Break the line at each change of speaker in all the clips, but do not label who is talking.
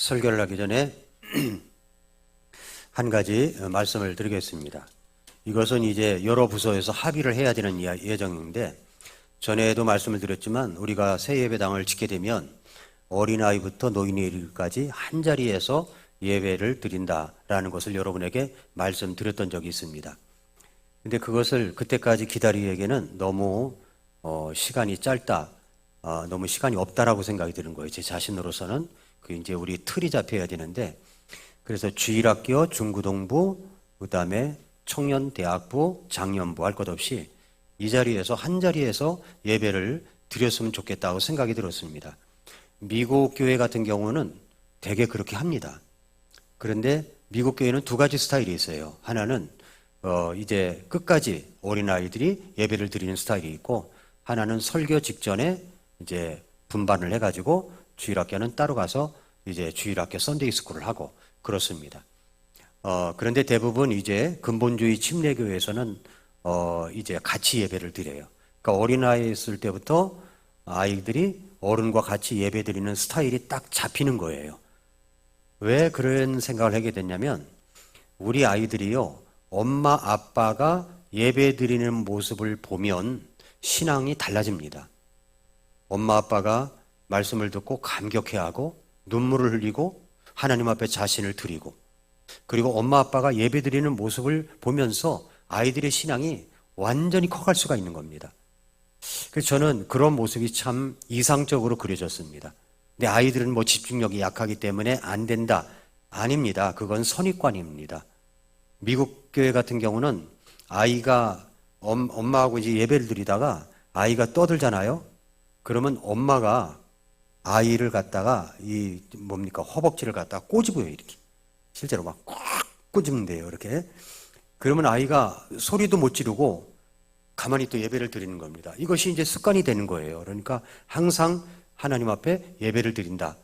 설교를 하기 전에 한 가지 말씀을 드리겠습니다. 이것은 이제 여러 부서에서 합의를 해야 되는 예정인데, 전에도 말씀을 드렸지만 우리가 새 예배당을 짓게 되면 어린아이부터 노인에 이르기까지 한 자리에서 예배를 드린다라는 것을 여러분에게 말씀드렸던 적이 있습니다. 근데 그것을 그때까지 기다리기에는 너무 시간이 짧다, 너무 시간이 없다라고 생각이 드는 거예요. 제 자신으로서는 이제 우리 틀이 잡혀야 되는데, 그래서 주일학교, 중고등부, 그 다음에 청년대학부, 장년부 할 것 없이 이 자리에서 한 자리에서 예배를 드렸으면 좋겠다고 생각이 들었습니다. 미국 교회 같은 경우는 되게 그렇게 합니다. 그런데 미국 교회는 두 가지 스타일이 있어요. 하나는 이제 끝까지 어린아이들이 예배를 드리는 스타일이 있고, 하나는 설교 직전에 이제 분반을 해가지고 주일학교는 따로 가서 이제 주일학교 썬데이 스쿨을 하고 그렇습니다. 그런데 대부분 이제 근본주의 침례교회에서는 이제 같이 예배를 드려요. 그러니까 어린아이 있을 때부터 아이들이 어른과 같이 예배 드리는 스타일이 딱 잡히는 거예요. 왜 그런 생각을 하게 됐냐면, 우리 아이들이요, 엄마 아빠가 예배 드리는 모습을 보면 신앙이 달라집니다. 엄마 아빠가 말씀을 듣고 감격해하고 눈물을 흘리고 하나님 앞에 자신을 드리고, 그리고 엄마 아빠가 예배 드리는 모습을 보면서 아이들의 신앙이 완전히 커갈 수가 있는 겁니다. 그래서 저는 그런 모습이 참 이상적으로 그려졌습니다. 근데 아이들은 뭐 집중력이 약하기 때문에 안 된다. 아닙니다. 그건 선입관입니다. 미국 교회 같은 경우는 아이가 엄마하고 이제 예배를 드리다가 아이가 떠들잖아요. 그러면 엄마가 아이를 갖다가 허벅지를 갖다가 꼬집어요, 이렇게. 실제로 막 꽉 꼬집는데요, 이렇게. 그러면 아이가 소리도 못 지르고 가만히 또 예배를 드리는 겁니다. 이것이 이제 습관이 되는 거예요. 그러니까 항상 하나님 앞에 예배를 드린다.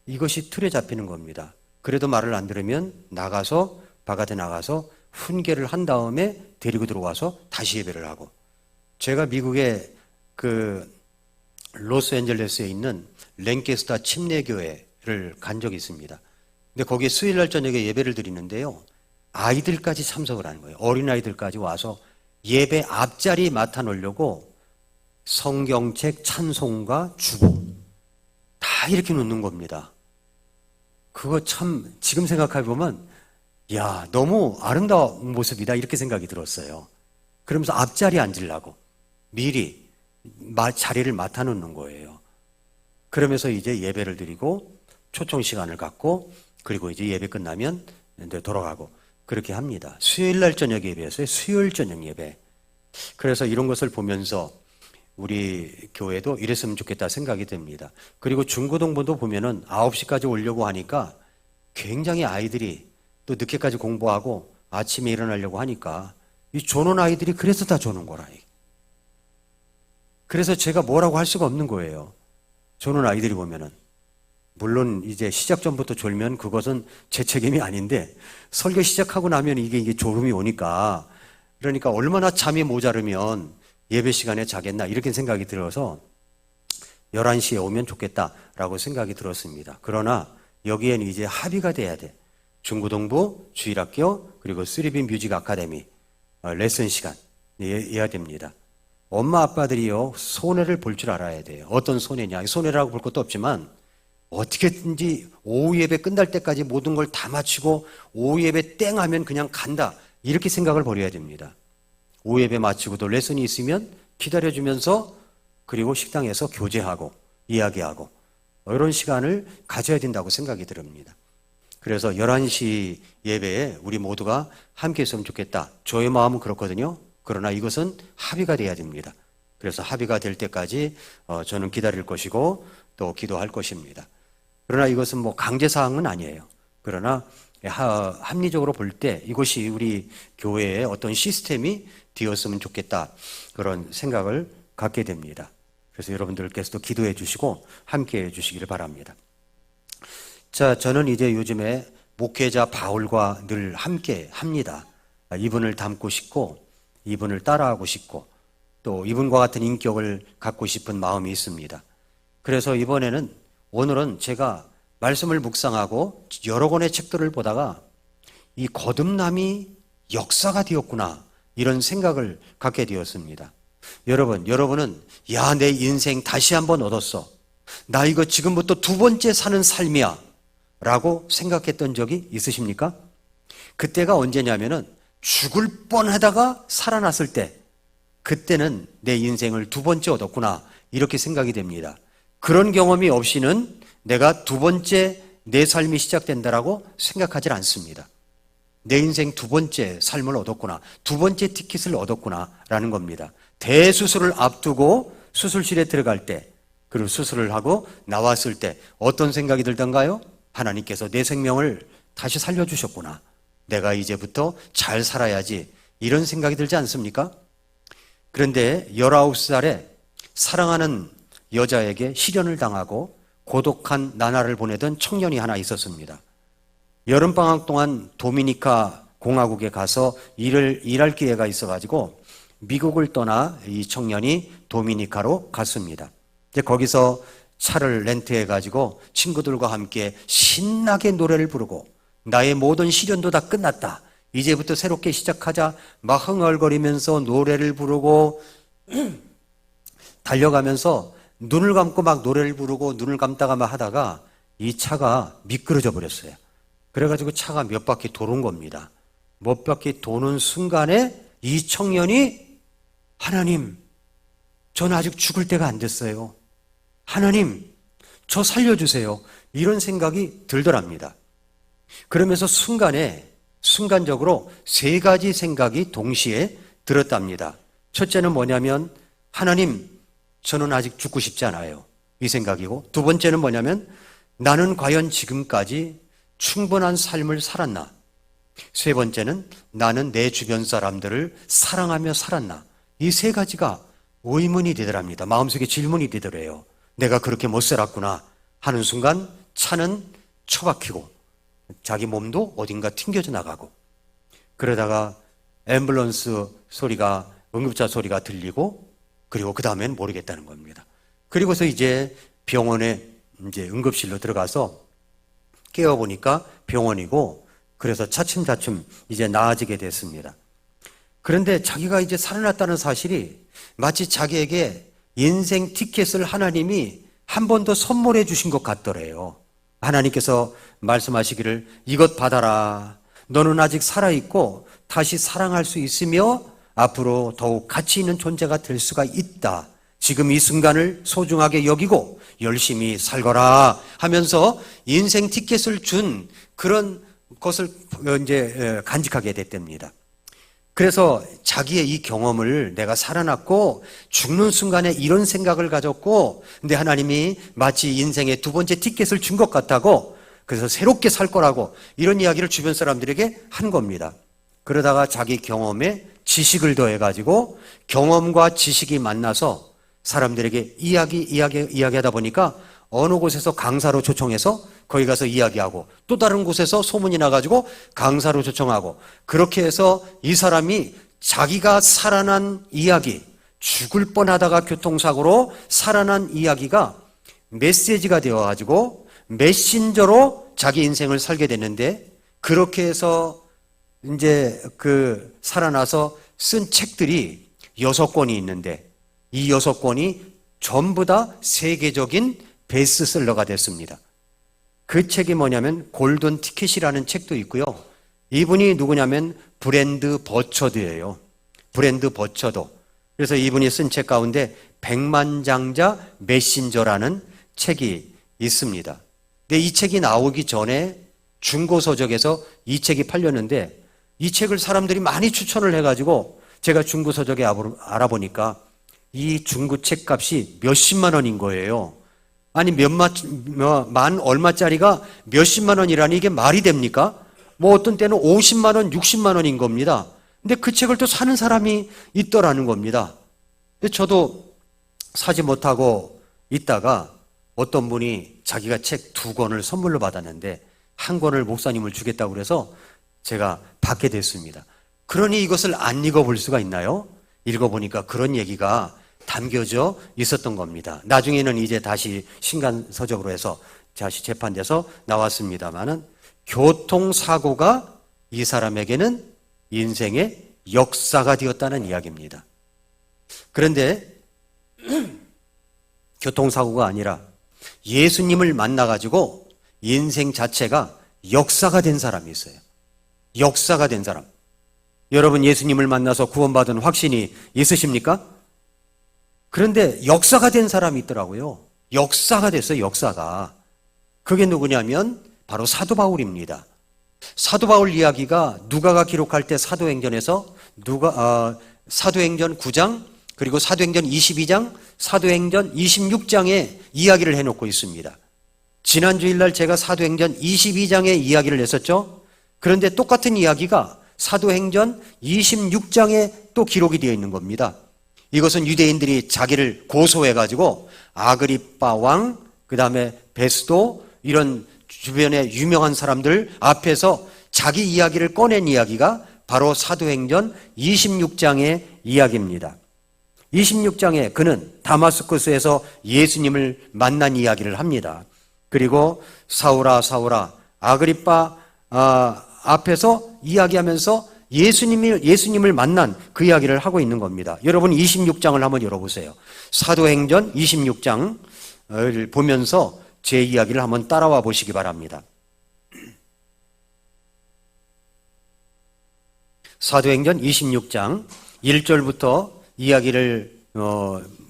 이것이 틀에 잡히는 겁니다. 그래도 말을 안 들으면 바깥에 나가서 훈계를 한 다음에 데리고 들어와서 다시 예배를 하고. 제가 미국의 로스앤젤레스에 있는 랭캐스터 침례교회를 간 적이 있습니다. 근데 거기에 수요일날 저녁에 예배를 드리는데요, 아이들까지 참석을 하는 거예요. 어린아이들까지 와서 예배 앞자리 맡아놓으려고 성경책, 찬송가, 주보 다 이렇게 놓는 겁니다. 그거 참 지금 생각해보면 야, 너무 아름다운 모습이다 이렇게 생각이 들었어요. 그러면서 앞자리에 앉으려고 미리 자리를 맡아놓는 거예요. 그러면서 이제 예배를 드리고 초청 시간을 갖고, 그리고 이제 예배 끝나면 이제 돌아가고 그렇게 합니다. 수요일 날 저녁 예배였어요. 수요일 저녁 예배. 그래서 이런 것을 보면서 우리 교회도 이랬으면 좋겠다 생각이 듭니다. 그리고 중고등부도 보면은 9시까지 오려고 하니까 굉장히 아이들이 또 늦게까지 공부하고 아침에 일어나려고 하니까 이 조는 아이들이 그래서 다 조는 거라. 그래서 제가 뭐라고 할 수가 없는 거예요. 조는 아이들이 보면은. 물론 이제 시작 전부터 졸면 그것은 제 책임이 아닌데, 설교 시작하고 나면 이게 졸음이 오니까, 그러니까 얼마나 잠이 모자르면 예배 시간에 자겠나 이렇게 생각이 들어서 11시에 오면 좋겠다라고 생각이 들었습니다. 그러나 여기엔 이제 합의가 돼야 돼. 중고등부, 주일학교, 그리고 3B 뮤직 아카데미 레슨 시간 해야 됩니다. 엄마 아빠들이요, 손해를 볼 줄 알아야 돼요. 어떤 손해냐? 손해라고 볼 것도 없지만 어떻게든지 오후 예배 끝날 때까지 모든 걸 다 마치고 오후 예배 땡 하면 그냥 간다, 이렇게 생각을 버려야 됩니다. 오후 예배 마치고도 레슨이 있으면 기다려주면서, 그리고 식당에서 교제하고 이야기하고 이런 시간을 가져야 된다고 생각이 듭니다. 그래서 11시 예배에 우리 모두가 함께 했으면 좋겠다. 저의 마음은 그렇거든요. 그러나 이것은 합의가 돼야 됩니다. 그래서 합의가 될 때까지 저는 기다릴 것이고 또 기도할 것입니다. 그러나 이것은 뭐 강제사항은 아니에요. 그러나 합리적으로 볼 때 이것이 우리 교회의 어떤 시스템이 되었으면 좋겠다, 그런 생각을 갖게 됩니다. 그래서 여러분들께서도 기도해 주시고 함께 해 주시기를 바랍니다. 자, 저는 이제 요즘에 목회자 바울과 늘 함께 합니다. 이분을 닮고 싶고 이분을 따라하고 싶고 또 이분과 같은 인격을 갖고 싶은 마음이 있습니다. 그래서 오늘은 제가 말씀을 묵상하고 여러 권의 책들을 보다가 이 거듭남이 역사가 되었구나, 이런 생각을 갖게 되었습니다. 여러분은 야, 내 인생 다시 한번 얻었어, 나 이거 지금부터 두 번째 사는 삶이야 라고 생각했던 적이 있으십니까? 그때가 언제냐면은 죽을 뻔하다가 살아났을 때, 그때는 내 인생을 두 번째 얻었구나, 이렇게 생각이 됩니다. 그런 경험이 없이는 내가 두 번째 내 삶이 시작된다라고 생각하지 않습니다. 내 인생 두 번째 삶을 얻었구나, 두 번째 티켓을 얻었구나 라는 겁니다. 대수술을 앞두고 수술실에 들어갈 때, 그리고 수술을 하고 나왔을 때 어떤 생각이 들던가요? 하나님께서 내 생명을 다시 살려주셨구나, 내가 이제부터 잘 살아야지, 이런 생각이 들지 않습니까? 그런데 19살에 사랑하는 여자에게 실연을 당하고 고독한 나날을 보내던 청년이 하나 있었습니다. 여름방학 동안 도미니카 공화국에 가서 일할 기회가 있어가지고 미국을 떠나 이 청년이 도미니카로 갔습니다. 이제 거기서 차를 렌트해가지고 친구들과 함께 신나게 노래를 부르고, 나의 모든 시련도 다 끝났다, 이제부터 새롭게 시작하자, 막 흥얼거리면서 노래를 부르고 달려가면서 눈을 감고 막 노래를 부르고 눈을 감다가 막 하다가 이 차가 미끄러져 버렸어요. 그래가지고 차가 몇 바퀴 도는 겁니다. 몇 바퀴 도는 순간에 이 청년이, 하나님, 저는 아직 죽을 때가 안 됐어요, 하나님, 저 살려주세요, 이런 생각이 들더랍니다. 그러면서 순간적으로 세 가지 생각이 동시에 들었답니다. 첫째는 뭐냐면, 하나님, 저는 아직 죽고 싶지 않아요, 이 생각이고, 두 번째는 뭐냐면, 나는 과연 지금까지 충분한 삶을 살았나? 세 번째는, 나는 내 주변 사람들을 사랑하며 살았나? 이 세 가지가 의문이 되더랍니다. 마음속에 질문이 되더래요. 내가 그렇게 못 살았구나 하는 순간 차는 처박히고 자기 몸도 어딘가 튕겨져 나가고, 그러다가 앰뷸런스 소리가, 응급차 소리가 들리고, 그리고 그 다음엔 모르겠다는 겁니다. 그리고서 이제 병원에 이제 응급실로 들어가서 깨어보니까 병원이고, 그래서 차츰차츰 이제 나아지게 됐습니다. 그런데 자기가 이제 살아났다는 사실이 마치 자기에게 인생 티켓을 하나님이 한 번 더 선물해 주신 것 같더래요. 하나님께서 말씀하시기를, 이것 받아라, 너는 아직 살아있고 다시 사랑할 수 있으며 앞으로 더욱 가치 있는 존재가 될 수가 있다, 지금 이 순간을 소중하게 여기고 열심히 살거라 하면서 인생 티켓을 준 그런 것을 이제 간직하게 됐답니다. 그래서 자기의 이 경험을, 내가 살아났고 죽는 순간에 이런 생각을 가졌고, 근데 하나님이 마치 인생의 두 번째 티켓을 준 것 같다고, 그래서 새롭게 살 거라고 이런 이야기를 주변 사람들에게 한 겁니다. 그러다가 자기 경험에 지식을 더해가지고 경험과 지식이 만나서 사람들에게 이야기하다 보니까 어느 곳에서 강사로 초청해서 거기 가서 이야기하고, 또 다른 곳에서 소문이 나가지고 강사로 초청하고, 그렇게 해서 이 사람이 자기가 살아난 이야기, 죽을 뻔하다가 교통사고로 살아난 이야기가 메시지가 되어가지고 메신저로 자기 인생을 살게 됐는데, 그렇게 해서 이제 살아나서 쓴 책들이 6권이 있는데, 이 6권이 전부 다 세계적인 베스트셀러가 됐습니다. 그 책이 뭐냐면 골든 티켓이라는 책도 있고요. 이분이 누구냐면 브랜드 버처드예요. 브랜드 버처드. 그래서 이분이 쓴 책 가운데 백만장자 메신저라는 책이 있습니다. 근데 이 책이 나오기 전에 중고서적에서 이 책이 팔렸는데, 이 책을 사람들이 많이 추천을 해가지고 제가 중고서적에 알아보니까 이 중고책 값이 몇십만 원인 거예요. 아니 만 얼마짜리가 몇십만 원이라니 이게 말이 됩니까? 뭐 어떤 때는 50만 원, 60만 원인 겁니다. 근데 그 책을 또 사는 사람이 있더라는 겁니다. 근데 저도 사지 못하고 있다가 어떤 분이 자기가 책 2권을 선물로 받았는데 한 권을 목사님을 주겠다고 그래서 제가 받게 됐습니다. 그러니 이것을 안 읽어볼 수가 있나요? 읽어보니까 그런 얘기가 담겨져 있었던 겁니다. 나중에는 이제 다시 신간서적으로 해서 다시 재판돼서 나왔습니다마는 교통사고가 이 사람에게는 인생의 역사가 되었다는 이야기입니다. 그런데 교통사고가 아니라 예수님을 만나가지고 인생 자체가 역사가 된 사람이 있어요. 역사가 된 사람. 여러분 예수님을 만나서 구원받은 확신이 있으십니까? 그런데 역사가 된 사람이 있더라고요. 역사가 됐어요. 역사가. 그게 누구냐면 바로 사도 바울입니다. 사도 바울 이야기가 누가가 기록할 때 사도행전에서 사도행전 9장 그리고 사도행전 22장, 사도행전 26장에 이야기를 해놓고 있습니다. 지난 주일날 제가 사도행전 22장에 이야기를 했었죠. 그런데 똑같은 이야기가 사도행전 26장에 또 기록이 되어 있는 겁니다. 이것은 유대인들이 자기를 고소해가지고 아그리빠 왕, 그 다음에 베스도 이런 주변의 유명한 사람들 앞에서 자기 이야기를 꺼낸 이야기가 바로 사도행전 26장의 이야기입니다. 26장에 그는 다마스쿠스에서 예수님을 만난 이야기를 합니다. 그리고 사울아 사울아 아그리빠 앞에서 이야기하면서 예수님을 만난 그 이야기를 하고 있는 겁니다. 여러분 26장을 한번 열어보세요. 사도행전 26장을 보면서 제 이야기를 한번 따라와 보시기 바랍니다. 사도행전 26장 1절부터 이야기를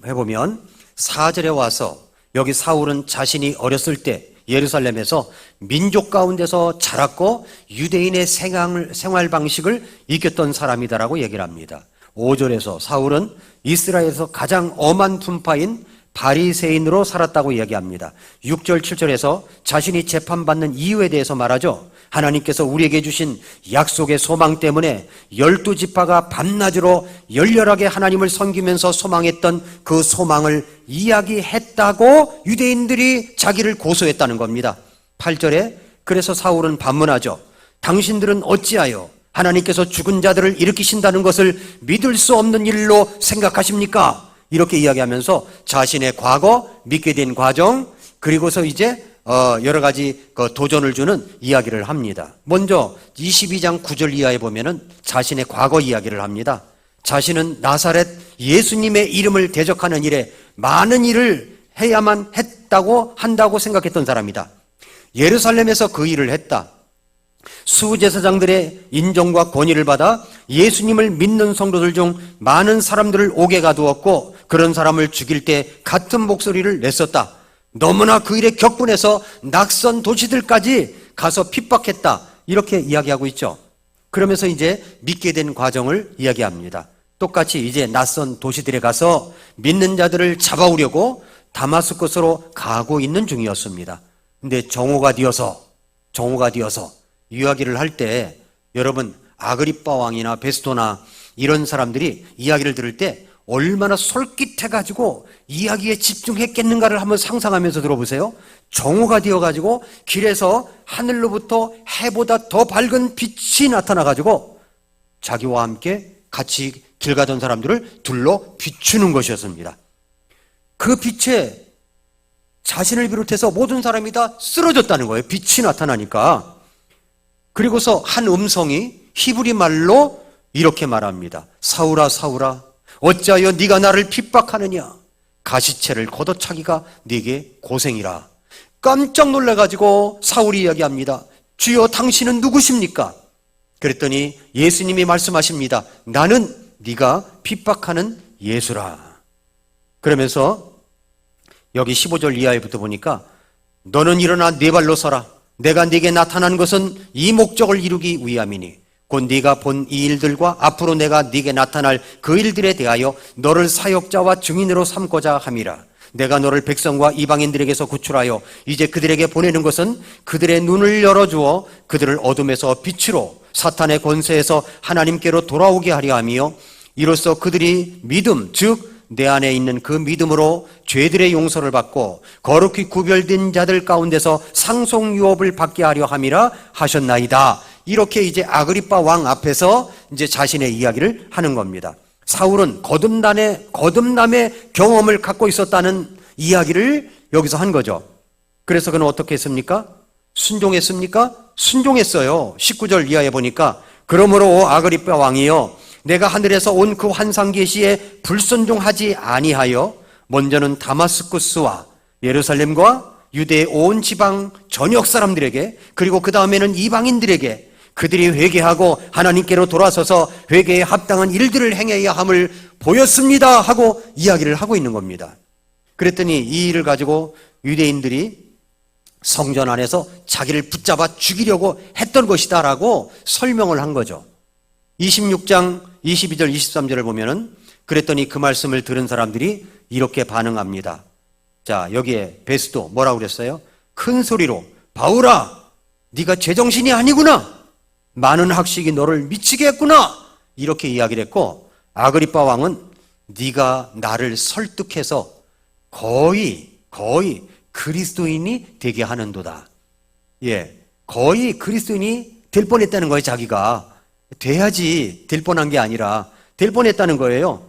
해보면 4절에 와서 여기 사울은 자신이 어렸을 때 예루살렘에서 민족 가운데서 자랐고 유대인의 생활 방식을 익혔던 사람이다라고 얘기를 합니다. 5절에서 사울은 이스라엘에서 가장 엄한 분파인 바리새인으로 살았다고 이야기합니다. 6절 7절에서 자신이 재판받는 이유에 대해서 말하죠. 하나님께서 우리에게 주신 약속의 소망 때문에 12지파가 밤낮으로 열렬하게 하나님을 섬기면서 소망했던 그 소망을 이야기했다고 유대인들이 자기를 고소했다는 겁니다. 8절에 그래서 사울은 반문하죠. 당신들은 어찌하여 하나님께서 죽은 자들을 일으키신다는 것을 믿을 수 없는 일로 생각하십니까? 이렇게 이야기하면서 자신의 과거, 믿게 된 과정, 그리고서 이제 여러 가지 도전을 주는 이야기를 합니다. 먼저 22장 9절 이하에 보면은 자신의 과거 이야기를 합니다. 자신은 나사렛 예수님의 이름을 대적하는 일에 많은 일을 해야만 한다고 생각했던 사람이다. 예루살렘에서 그 일을 했다. 수제사장들의 인정과 권위를 받아 예수님을 믿는 성도들 중 많은 사람들을 옥에 가두었고 그런 사람을 죽일 때 같은 목소리를 냈었다. 너무나 그 일에 격분해서 낯선 도시들까지 가서 핍박했다. 이렇게 이야기하고 있죠. 그러면서 이제 믿게 된 과정을 이야기합니다. 똑같이 이제 낯선 도시들에 가서 믿는 자들을 잡아오려고 다마스쿠스로 가고 있는 중이었습니다. 근데 정오가 되어서 이야기를 할 때 여러분 아그리빠 왕이나 베스토나 이런 사람들이 이야기를 들을 때 얼마나 솔깃해가지고 이야기에 집중했겠는가를 한번 상상하면서 들어보세요. 정오가 되어가지고 길에서 하늘로부터 해보다 더 밝은 빛이 나타나가지고 자기와 함께 같이 길 가던 사람들을 둘러 비추는 것이었습니다. 그 빛에 자신을 비롯해서 모든 사람이 다 쓰러졌다는 거예요. 빛이 나타나니까. 그리고서 한 음성이 히브리 말로 이렇게 말합니다. 사울아 사울아 어찌하여 네가 나를 핍박하느냐. 가시채를 걷어차기가 네게 고생이라. 깜짝 놀라가지고 사울이 이야기합니다. 주여 당신은 누구십니까? 그랬더니 예수님이 말씀하십니다. 나는 네가 핍박하는 예수라. 그러면서 여기 15절 이하에부터 보니까 너는 일어나 네 발로 서라. 내가 네게 나타난 것은 이 목적을 이루기 위함이니 곧 네가 본 이 일들과 앞으로 내가 네게 나타날 그 일들에 대하여 너를 사역자와 증인으로 삼고자 함이라. 내가 너를 백성과 이방인들에게서 구출하여 이제 그들에게 보내는 것은 그들의 눈을 열어주어 그들을 어둠에서 빛으로 사탄의 권세에서 하나님께로 돌아오게 하려 하며 이로써 그들이 믿음 즉 내 안에 있는 그 믿음으로 죄들의 용서를 받고 거룩히 구별된 자들 가운데서 상속 유업을 받게 하려 함이라 하셨나이다. 이렇게 이제 아그리빠 왕 앞에서 이제 자신의 이야기를 하는 겁니다. 사울은 거듭남의 경험을 갖고 있었다는 이야기를 여기서 한 거죠. 그래서 그는 어떻게 했습니까? 순종했습니까? 순종했어요. 19절 이하에 보니까 그러므로 오 아그리빠 왕이여 내가 하늘에서 온 그 환상 계시에 불순종하지 아니하여 먼저는 다마스쿠스와 예루살렘과 유대의 온 지방 전역 사람들에게 그리고 그 다음에는 이방인들에게 그들이 회개하고 하나님께로 돌아서서 회개에 합당한 일들을 행해야 함을 보였습니다 하고 이야기를 하고 있는 겁니다. 그랬더니 이 일을 가지고 유대인들이 성전 안에서 자기를 붙잡아 죽이려고 했던 것이다 라고 설명을 한 거죠. 26장 22절 23절을 보면은 그랬더니 그 말씀을 들은 사람들이 이렇게 반응합니다. 자, 여기에 베스도 뭐라고 그랬어요? 큰 소리로 바울아 네가 제정신이 아니구나, 많은 학식이 너를 미치게 했구나, 이렇게 이야기를 했고, 아그리빠 왕은 네가 나를 설득해서 거의 그리스도인이 되게 하는도다. 거의 그리스도인이 될 뻔했다는 거예요. 자기가 돼야지 될 뻔한 게 아니라 될 뻔했다는 거예요.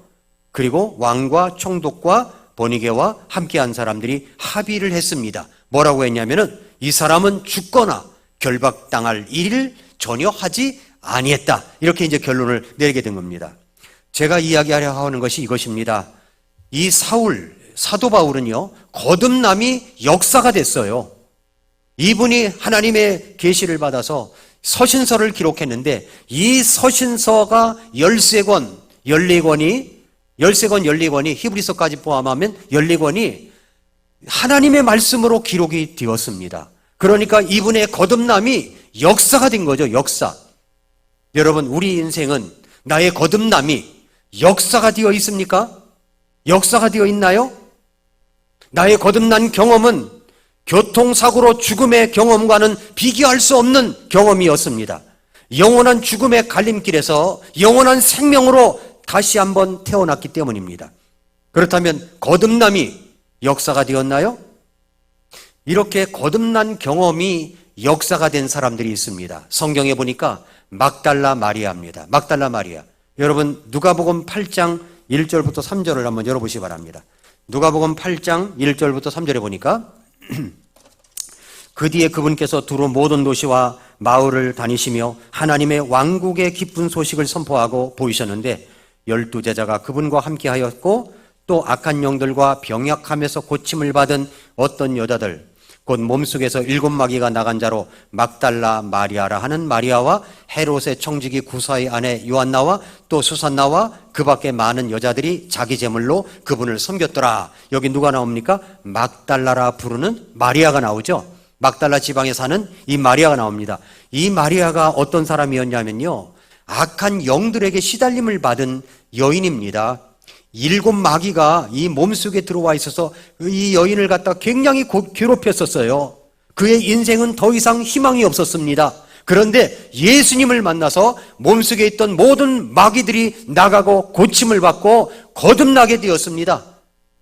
그리고 왕과 총독과 번이게와 함께한 사람들이 합의를 했습니다. 뭐라고 했냐면은 이 사람은 죽거나 결박당할 일을 전혀 하지 아니했다, 이렇게 이제 결론을 내리게 된 겁니다. 제가 이야기하려 하는 것이 이것입니다. 이 사도 바울은요, 거듭남이 역사가 됐어요. 이분이 하나님의 계시를 받아서 서신서를 기록했는데 이 서신서가 14권이 히브리서까지 포함하면 14권이 하나님의 말씀으로 기록이 되었습니다. 그러니까 이분의 거듭남이 역사가 된 거죠. 역사. 여러분, 우리 인생은 나의 거듭남이 역사가 되어 있습니까? 역사가 되어 있나요? 나의 거듭난 경험은 교통사고로 죽음의 경험과는 비교할 수 없는 경험이었습니다. 영원한 죽음의 갈림길에서 영원한 생명으로 다시 한번 태어났기 때문입니다. 그렇다면 거듭남이 역사가 되었나요? 이렇게 거듭난 경험이 역사가 된 사람들이 있습니다. 성경에 보니까 막달라 마리아입니다. 막달라 마리아. 여러분, 누가복음 8장 1절부터 3절을 한번 열어보시기 바랍니다. 누가복음 8장 1절부터 3절에 보니까 그 뒤에 그분께서 두루 모든 도시와 마을을 다니시며 하나님의 왕국의 기쁜 소식을 선포하고 보이셨는데 12제자가 그분과 함께 하였고 또 악한 영들과 병약함에서 고침을 받은 어떤 여자들, 곧 몸속에서 7마귀가 나간 자로 막달라 마리아라 하는 마리아와 헤롯의 청지기 구사의 아내 요한나와 또 수산나와 그 밖에 많은 여자들이 자기 제물로 그분을 섬겼더라. 여기 누가 나옵니까? 막달라라 부르는 마리아가 나오죠. 막달라 지방에 사는 이 마리아가 나옵니다. 이 마리아가 어떤 사람이었냐면요, 악한 영들에게 시달림을 받은 여인입니다. 7마귀가 이 몸속에 들어와 있어서 이 여인을 갖다 굉장히 괴롭혔었어요. 그의 인생은 더 이상 희망이 없었습니다. 그런데 예수님을 만나서 몸속에 있던 모든 마귀들이 나가고 고침을 받고 거듭나게 되었습니다.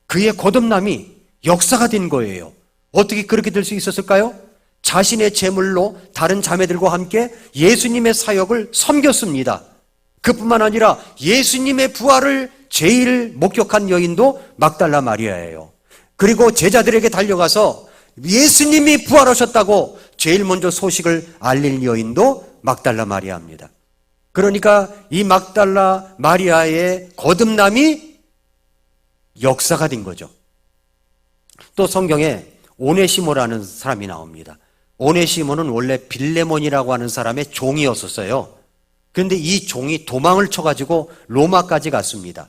그의 거듭남이 역사가 된 거예요. 어떻게 그렇게 될 수 있었을까요? 자신의 제물로 다른 자매들과 함께 예수님의 사역을 섬겼습니다. 그뿐만 아니라 예수님의 부활을 제일 목격한 여인도 막달라 마리아예요. 그리고 제자들에게 달려가서 예수님이 부활하셨다고 제일 먼저 소식을 알릴 여인도 막달라 마리아입니다. 그러니까 이 막달라 마리아의 거듭남이 역사가 된 거죠. 또 성경에 오네시모라는 사람이 나옵니다. 오네시모는 원래 빌레몬이라고 하는 사람의 종이었었어요. 그런데 이 종이 도망을 쳐가지고 로마까지 갔습니다.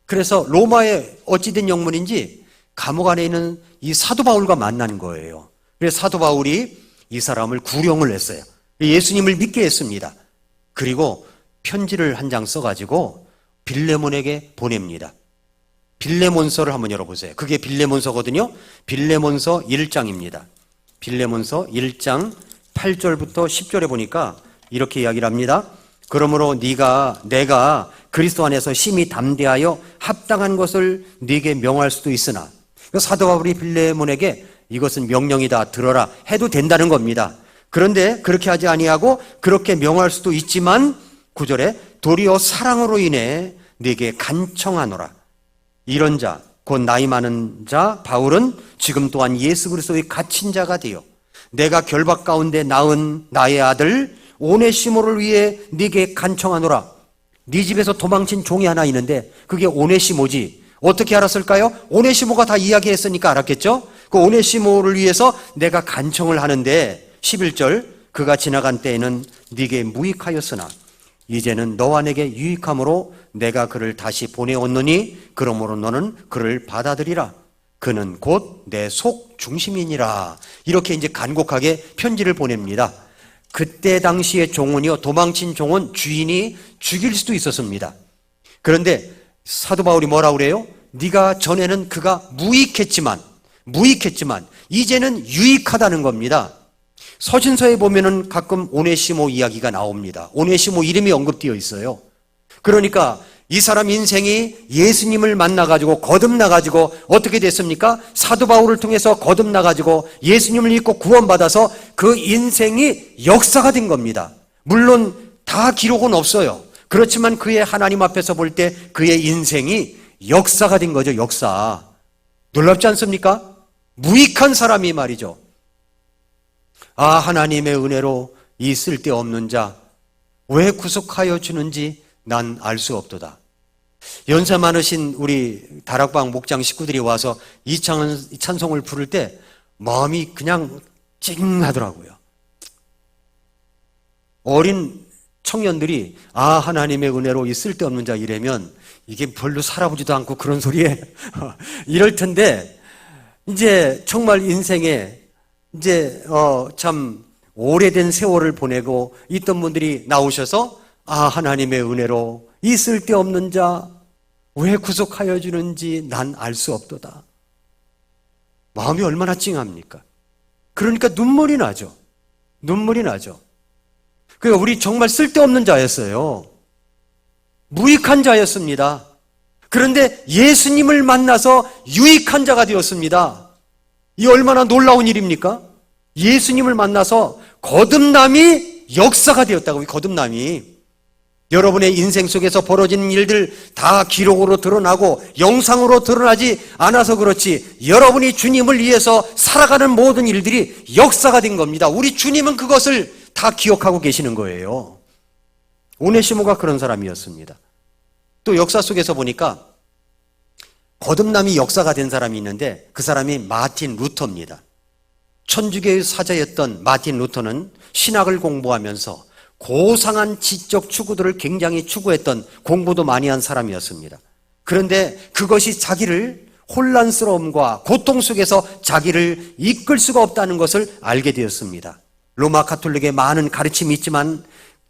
그래서 로마에 어찌된 영문인지 감옥 안에 있는 이 사도 바울과 만난 거예요. 그래서 사도 바울이 이 사람을 구령을 했어요. 예수님을 믿게 했습니다. 그리고 편지를 한 장 써가지고 빌레몬에게 보냅니다. 빌레몬서를 한번 열어보세요. 그게 빌레몬서거든요. 빌레몬서 1장입니다. 빌레몬서 1장 8절부터 10절에 보니까 이렇게 이야기를 합니다. 그러므로 내가 그리스도 안에서 심히 담대하여 합당한 것을 네게 명할 수도 있으나, 사도 바울이 빌레몬에게 이것은 명령이다, 들어라 해도 된다는 겁니다. 그런데 그렇게 하지 아니하고 그렇게 명할 수도 있지만 9절에 도리어 사랑으로 인해 네게 간청하노라. 이런 자, 곧 나이 많은 자 바울은 지금 또한 예수 그리스도의 갇힌 자가 되어 내가 결박 가운데 낳은 나의 아들 오네시모를 위해 네게 간청하노라. 네 집에서 도망친 종이 하나 있는데 그게 오네시모지. 어떻게 알았을까요? 오네시모가 다 이야기했으니까 알았겠죠? 그 오네시모를 위해서 내가 간청을 하는데 11절 그가 지나간 때에는 네게 무익하였으나 이제는 너와 내게 유익함으로 내가 그를 다시 보내었느니 그러므로 너는 그를 받아들이라. 그는 곧 내 속 중심이니라. 이렇게 이제 간곡하게 편지를 보냅니다. 그때 당시의 종은요, 도망친 종은 주인이 죽일 수도 있었습니다. 그런데 사도 바울이 뭐라고 그래요? 네가 전에는 그가 무익했지만 이제는 유익하다는 겁니다. 서신서에 보면은 가끔 오네시모 이야기가 나옵니다. 오네시모 이름이 언급되어 있어요. 그러니까 이 사람 인생이 예수님을 만나가지고 거듭나가지고 어떻게 됐습니까? 사도 바울을 통해서 거듭나가지고 예수님을 믿고 구원받아서 그 인생이 역사가 된 겁니다. 물론 다 기록은 없어요. 그렇지만 그의 하나님 앞에서 볼 때 그의 인생이 역사가 된 거죠. 역사. 놀랍지 않습니까? 무익한 사람이 말이죠. 아, 하나님의 은혜로 이 쓸데없는 자 왜 구속하여 주는지 난 알 수 없도다. 연세 많으신 우리 다락방 목장 식구들이 와서 이 찬송을 부를 때 마음이 그냥 찡하더라고요. 어린 청년들이 아, 하나님의 은혜로 이 쓸데없는 자 이래면 이게 별로 살아보지도 않고 그런 소리에 이럴 텐데 이제 정말 인생에 이제 참 오래된 세월을 보내고 있던 분들이 나오셔서 아, 하나님의 은혜로 이 쓸데없는 자 왜 구속하여 주는지 난 알 수 없도다. 마음이 얼마나 찡합니까? 그러니까 눈물이 나죠. 눈물이 나죠. 그러니까 우리 정말 쓸데없는 자였어요. 무익한 자였습니다. 그런데 예수님을 만나서 유익한 자가 되었습니다. 이 얼마나 놀라운 일입니까? 예수님을 만나서 거듭남이 역사가 되었다고요. 거듭남이. 여러분의 인생 속에서 벌어진 일들 다 기록으로 드러나고 영상으로 드러나지 않아서 그렇지 여러분이 주님을 위해서 살아가는 모든 일들이 역사가 된 겁니다. 우리 주님은 그것을 다 기억하고 계시는 거예요. 오네시모가 그런 사람이었습니다. 또 역사 속에서 보니까 거듭남이 역사가 된 사람이 있는데 그 사람이 마틴 루터입니다. 천주교의 사자였던 마틴 루터는 신학을 공부하면서 고상한 지적 추구들을 굉장히 추구했던 공부도 많이 한 사람이었습니다. 그런데 그것이 자기를 혼란스러움과 고통 속에서 자기를 이끌 수가 없다는 것을 알게 되었습니다. 로마 가톨릭의 많은 가르침이 있지만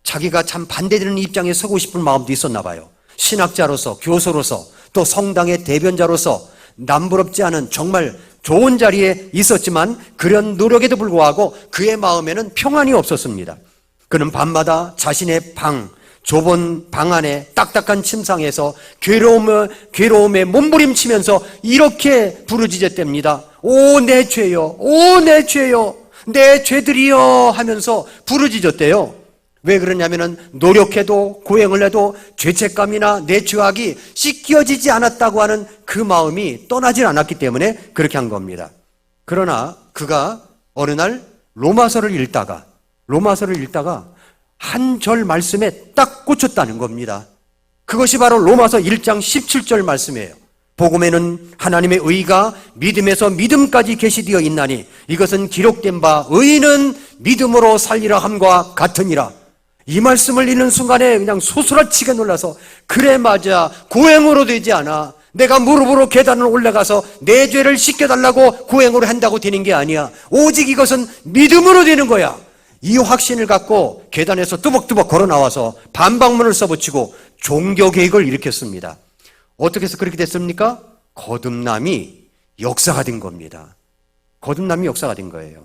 자기가 참 반대되는 입장에 서고 싶은 마음도 있었나 봐요. 신학자로서, 교수로서, 또 성당의 대변자로서 남부럽지 않은 정말 좋은 자리에 있었지만 그런 노력에도 불구하고 그의 마음에는 평안이 없었습니다. 그는 밤마다 자신의 좁은 방 안에 딱딱한 침상에서 괴로움에 몸부림치면서 이렇게 부르짖었답니다. 오, 내 죄요. 오, 내 죄요. 내 죄들이요 하면서 부르짖었대요. 왜 그러냐면은 노력해도 고행을 해도 죄책감이나 내 죄악이 씻겨지지 않았다고 하는 그 마음이 떠나질 않았기 때문에 그렇게 한 겁니다. 그러나 그가 어느 날 로마서를 읽다가 한 절 말씀에 딱 꽂혔다는 겁니다. 그것이 바로 로마서 1장 17절 말씀이에요. 복음에는 하나님의 의가 믿음에서 믿음까지 계시되어 있나니 이것은 기록된 바 의인은 믿음으로 살리라 함과 같으니라. 이 말씀을 읽는 순간에 그냥 소스라치게 놀라서 그래 맞아, 고행으로 되지 않아. 내가 무릎으로 계단을 올라가서 내 죄를 씻겨달라고 고행으로 한다고 되는 게 아니야. 오직 이것은 믿음으로 되는 거야. 이 확신을 갖고 계단에서 뚜벅뚜벅 걸어 나와서 반박문을 써붙이고 종교개혁을 일으켰습니다. 어떻게 해서 그렇게 됐습니까? 거듭남이 역사가 된 겁니다. 거듭남이 역사가 된 거예요.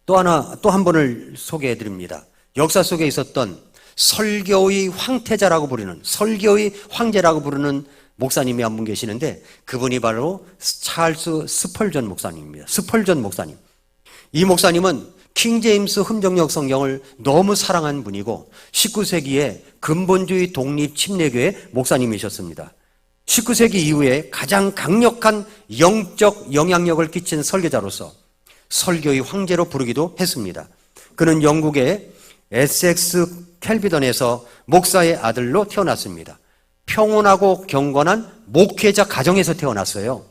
또 한 분을 소개해 드립니다. 역사 속에 있었던 설교의 황태자라고 부르는, 설교의 황제라고 부르는 목사님이 한 분 계시는데 그분이 바로 찰스 스펄전 목사님입니다. 스펄전 목사님. 이 목사님은 킹 제임스 흠정역 성경을 너무 사랑한 분이고 19세기에 근본주의 독립 침례교회 목사님이셨습니다. 19세기 이후에 가장 강력한 영적 영향력을 끼친 설교자로서 설교의 황제로 부르기도 했습니다. 그는 영국의 에섹스 켈비던에서 목사의 아들로 태어났습니다. 평온하고 경건한 목회자 가정에서 태어났어요.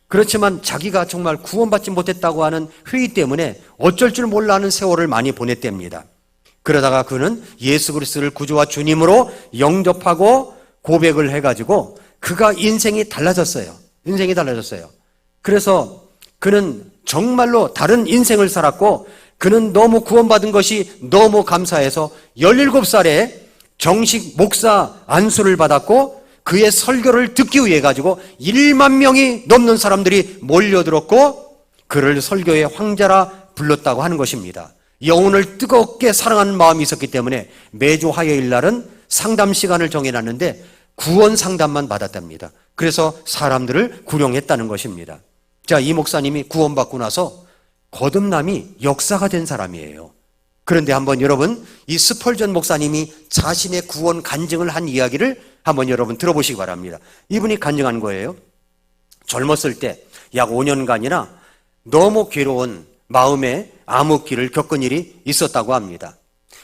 그렇지만 자기가 정말 구원받지 못했다고 하는 회의 때문에 어쩔 줄 몰라 하는 세월을 많이 보냈답니다. 그러다가 그는 예수 그리스도를 구주와 주님으로 영접하고 고백을 해가지고 그가 인생이 달라졌어요. 그래서 그는 정말로 다른 인생을 살았고 그는 너무 구원받은 것이 너무 감사해서 17살에 정식 목사 안수를 받았고 그의 설교를 듣기 위해 가지고 1만 명이 넘는 사람들이 몰려들었고 그를 설교의 황제라 불렀다고 하는 것입니다. 영혼을 뜨겁게 사랑하는 마음이 있었기 때문에 매주 화요일 날은 상담 시간을 정해놨는데 구원 상담만 받았답니다. 그래서 사람들을 구령했다는 것입니다. 자, 이 목사님이 구원받고 나서 거듭남이 역사가 된 사람이에요. 그런데 한번 여러분, 이 스펄전 목사님이 자신의 구원 간증을 한 이야기를 한번 여러분 들어보시기 바랍니다. 이분이 간증한 거예요. 젊었을 때 약 5년간이나 너무 괴로운 마음의 암흑기를 겪은 일이 있었다고 합니다.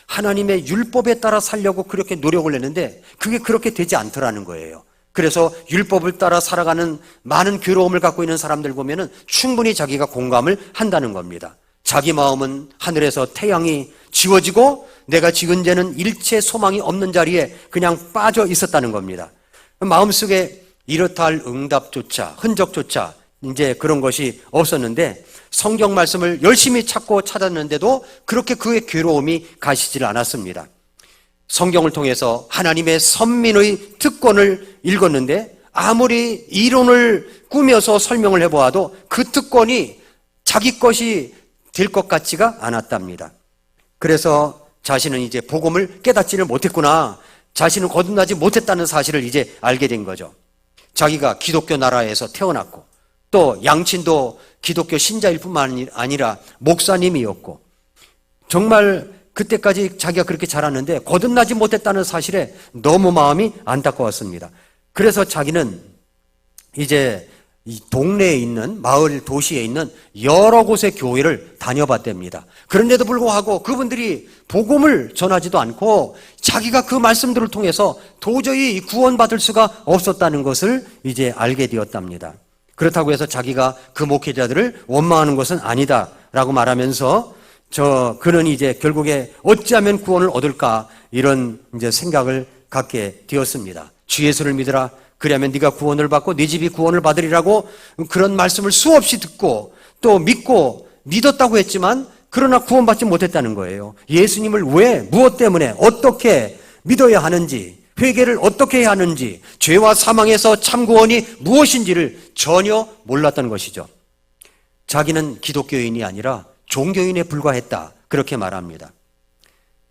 하나님의 율법에 따라 살려고 그렇게 노력을 했는데 그게 그렇게 되지 않더라는 거예요. 그래서 율법을 따라 살아가는 많은 괴로움을 갖고 있는 사람들 보면은 충분히 자기가 공감을 한다는 겁니다. 자기 마음은 하늘에서 태양이 지워지고 내가 지금 이제는 일체 소망이 없는 자리에 그냥 빠져 있었다는 겁니다. 마음속에 이렇다 할 응답조차 흔적조차 이제 그런 것이 없었는데 성경 말씀을 열심히 찾고 찾았는데도 그렇게 그의 괴로움이 가시질 않았습니다. 성경을 통해서 하나님의 선민의 특권을 읽었는데 아무리 이론을 꾸며서 설명을 해보아도 그 특권이 자기 것이 될 것 같지가 않았답니다. 그래서 자신은 이제 복음을 깨닫지를 못했구나, 자신은 거듭나지 못했다는 사실을 이제 알게 된 거죠. 자기가 기독교 나라에서 태어났고 또 양친도 기독교 신자일 뿐만 아니라 목사님이었고 정말 그때까지 자기가 그렇게 자랐는데 거듭나지 못했다는 사실에 너무 마음이 안타까웠습니다. 그래서 자기는 이제 이 동네에 있는 마을 도시에 있는 여러 곳의 교회를 다녀봤답니다. 그런데도 불구하고 그분들이 복음을 전하지도 않고 자기가 그 말씀들을 통해서 도저히 구원받을 수가 없었다는 것을 이제 알게 되었답니다. 그렇다고 해서 자기가 그 목회자들을 원망하는 것은 아니다라고 말하면서 그는 이제 결국에 어찌하면 구원을 얻을까 이런 이제 생각을 갖게 되었습니다. 주 예수를 믿으라. 그러면 네가 구원을 받고 네 집이 구원을 받으리라고 그런 말씀을 수없이 듣고 또 믿고 믿었다고 했지만 그러나 구원받지 못했다는 거예요. 예수님을 왜, 무엇 때문에, 어떻게 믿어야 하는지, 회개를 어떻게 해야 하는지, 죄와 사망에서 참 구원이 무엇인지를 전혀 몰랐던 것이죠. 자기는 기독교인이 아니라 종교인에 불과했다, 그렇게 말합니다.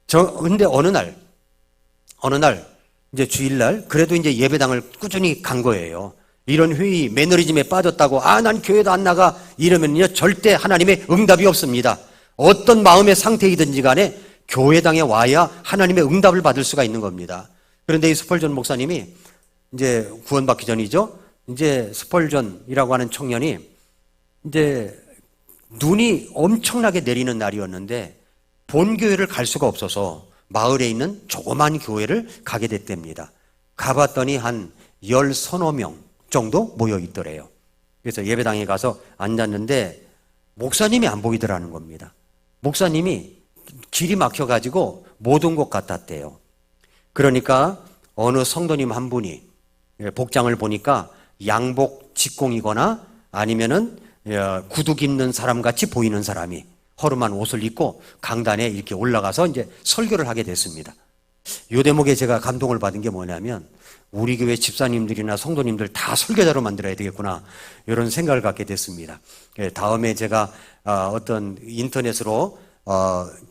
근데 어느 날 이제 주일날 그래도 이제 예배당을 꾸준히 간 거예요. 이런 회의 매너리즘에 빠졌다고 난 교회도 안 나가 이러면요 절대 하나님의 응답이 없습니다. 어떤 마음의 상태이든지 간에 교회당에 와야 하나님의 응답을 받을 수가 있는 겁니다. 그런데 이 스펄전 목사님이 이제 구원받기 전이죠. 이제 스펄전이라고 하는 청년이 이제 눈이 엄청나게 내리는 날이었는데 본교회를 갈 수가 없어서 마을에 있는 조그만 교회를 가게 됐답니다. 가봤더니 한 10서너 명 정도 모여 있더래요. 그래서 예배당에 가서 앉았는데 목사님이 안 보이더라는 겁니다. 목사님이 길이 막혀가지고 못 온 것 같았대요. 그러니까 어느 성도님 한 분이 복장을 보니까 양복 직공이거나 아니면은 구두 입는 사람 같이 보이는 사람이 허름한 옷을 입고 강단에 이렇게 올라가서 이제 설교를 하게 됐습니다. 이 대목에 제가 감동을 받은 게 뭐냐면 우리 교회 집사님들이나 성도님들 다 설교자로 만들어야 되겠구나 이런 생각을 갖게 됐습니다. 다음에 제가 어떤 인터넷으로